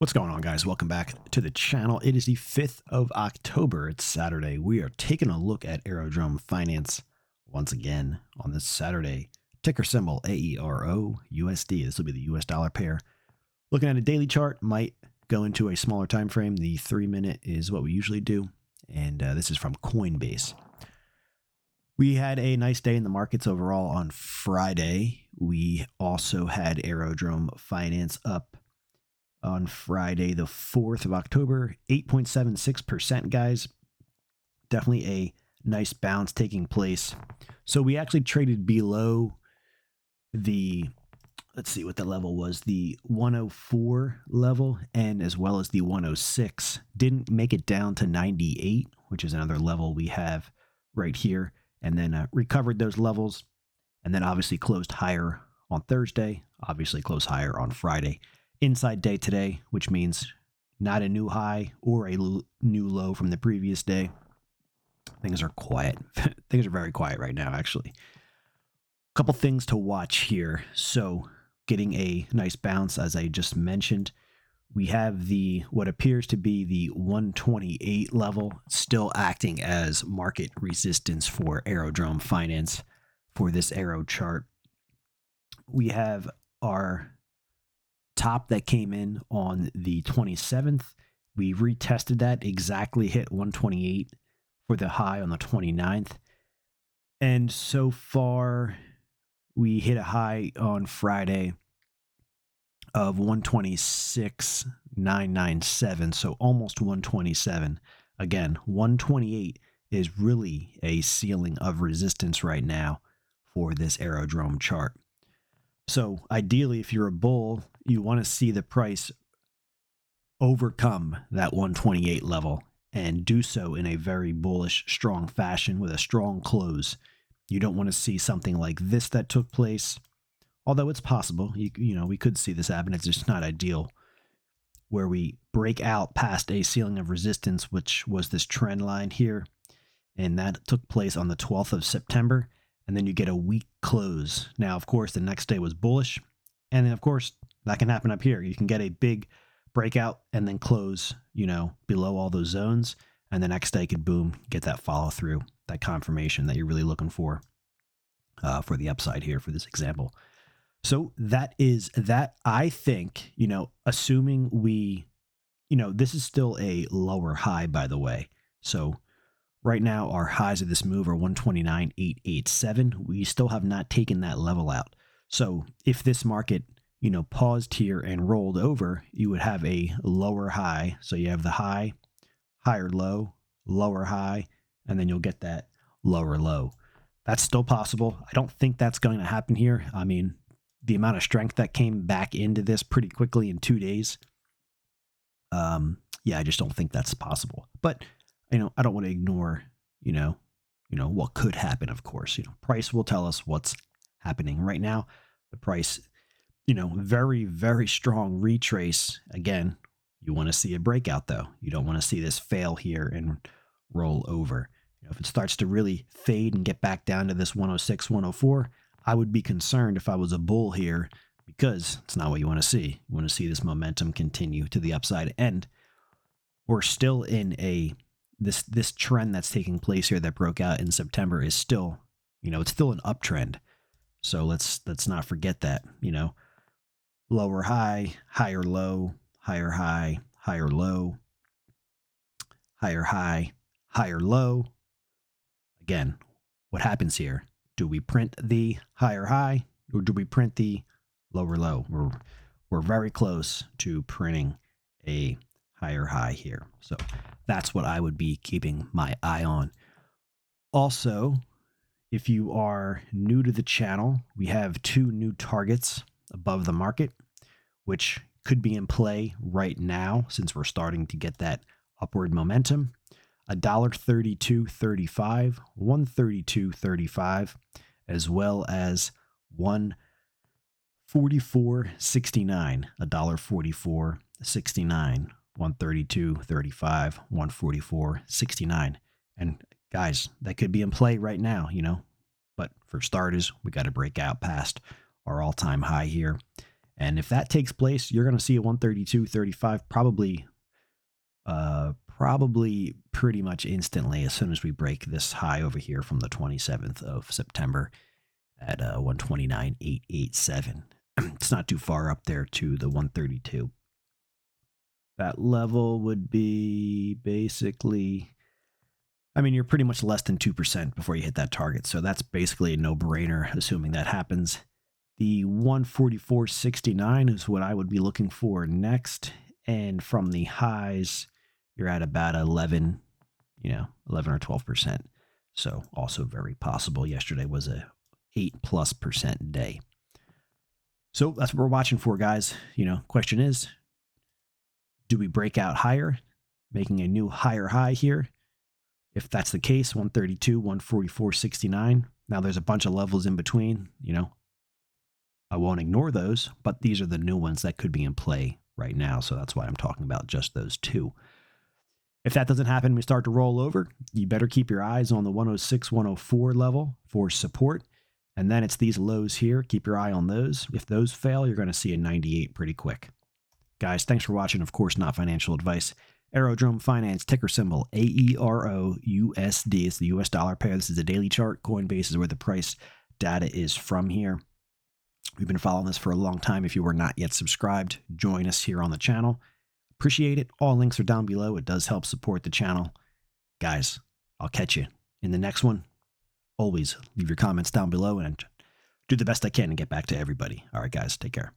What's going on, guys? Welcome back to the channel. It is the 5th of October. It's Saturday. We are taking a look at Aerodrome Finance once again on this Saturday. Ticker symbol AERO USD. This will be the US dollar pair. Looking at a daily chart, might go into a smaller time frame. The 3-minute is what we usually do, and this is from Coinbase. We had a nice day in the markets overall on Friday. We also had Aerodrome Finance up on Friday, the 4th of October, 8.76%, guys. Definitely a nice bounce taking place. So we actually traded below the, let's see what the level was, the 104 level, and as well as the 106. Didn't make it down to 98, which is another level we have right here, and then recovered those levels, and then obviously closed higher on Thursday, obviously closed higher on Friday. Inside day today, which means not a new high or a new low from the previous day. Things are quiet. Things are very quiet right now, actually. A couple things to watch here. So getting a nice bounce, as I just mentioned. We have the what appears to be the 128 level still acting as market resistance for Aerodrome Finance for this Aero chart. We have our top that came in on the 27th. We retested that, exactly hit 128 for the high on the 29th. And so far, we hit a high on Friday of 126,997, so almost 127. Again, 128 is really a ceiling of resistance right now for this Aerodrome chart. So ideally, if you're a bull, you want to see the price overcome that 128 level and do so in a very bullish, strong fashion with a strong close. You don't want to see something like this that took place, although it's possible. You know, we could see this happen. It's just not ideal, where we break out past a ceiling of resistance, which was this trend line here, and that took place on the 12th of September. And then you get a weak close. Now, of course, the next day was bullish. And then, of course, that can happen up here. You can get a big breakout and then close, you know, below all those zones. And the next day could, boom, get that follow through, that confirmation that you're really looking for the upside here for this example. So that is that. I think, you know, assuming we, you know, this is still a lower high, by the way. So right now, our highs of this move are 129,887. We still have not taken that level out. So if this market, you know, paused here and rolled over, you would have a lower high. So you have the high, higher low, lower high, and then you'll get that lower low. That's still possible. I don't think that's going to happen here. I mean, the amount of strength that came back into this pretty quickly in 2 days. Yeah, I just don't think that's possible. But you know, I don't want to ignore, you know, what could happen, of course. You know, price will tell us what's happening right now. The price, you know, very, very strong retrace. Again, you want to see a breakout, though. You don't want to see this fail here and roll over. You know, if it starts to really fade and get back down to this 106, 104, I would be concerned if I was a bull here, because it's not what you want to see. You want to see this momentum continue to the upside. And we're still in a this trend that's taking place here that broke out in September is still, you know, it's still an uptrend. So let's not forget that, you know, lower high, higher low, higher high, higher low, higher high, higher low. Again, what happens here? Do we print the higher high or do we print the lower low? We're very close to printing a higher high here. So that's what I would be keeping my eye on. Also, if you are new to the channel, we have 2 new targets above the market, which could be in play right now since we're starting to get that upward momentum. $1.3235, $132.35, as well as $144.69, $1.44.69. 132.35, 144.69. And guys, that could be in play right now, you know. But for starters, we got to break out past our all-time high here. And if that takes place, you're going to see a 132.35 probably pretty much instantly as soon as we break this high over here from the 27th of September at 129.887. It's not too far up there to the 132. That level would be basically, I mean, you're pretty much less than 2% before you hit that target. So that's basically a no-brainer, assuming that happens. The 144.69 is what I would be looking for next. And from the highs, you're at about 11 or 12%. So also very possible. Yesterday was a 8+% day. So that's what we're watching for, guys. Question is, do we break out higher, making a new higher high here? If that's the case, 132, 144.69. Now there's a bunch of levels in between, I won't ignore those, but these are the new ones that could be in play right now. So that's why I'm talking about just those two. If that doesn't happen, we start to roll over, you better keep your eyes on the 106, 104 level for support. And then it's these lows here. Keep your eye on those. If those fail, you're going to see a 98 pretty quick. Guys, thanks for watching. Of course, not financial advice. Aerodrome Finance, ticker symbol AERO USD. It's the US dollar pair. This is a daily chart. Coinbase is where the price data is from here. We've been following this for a long time. If you are not yet subscribed, join us here on the channel. Appreciate it. All links are down below. It does help support the channel. Guys, I'll catch you in the next one. Always leave your comments down below and do the best I can to get back to everybody. All right, guys, take care.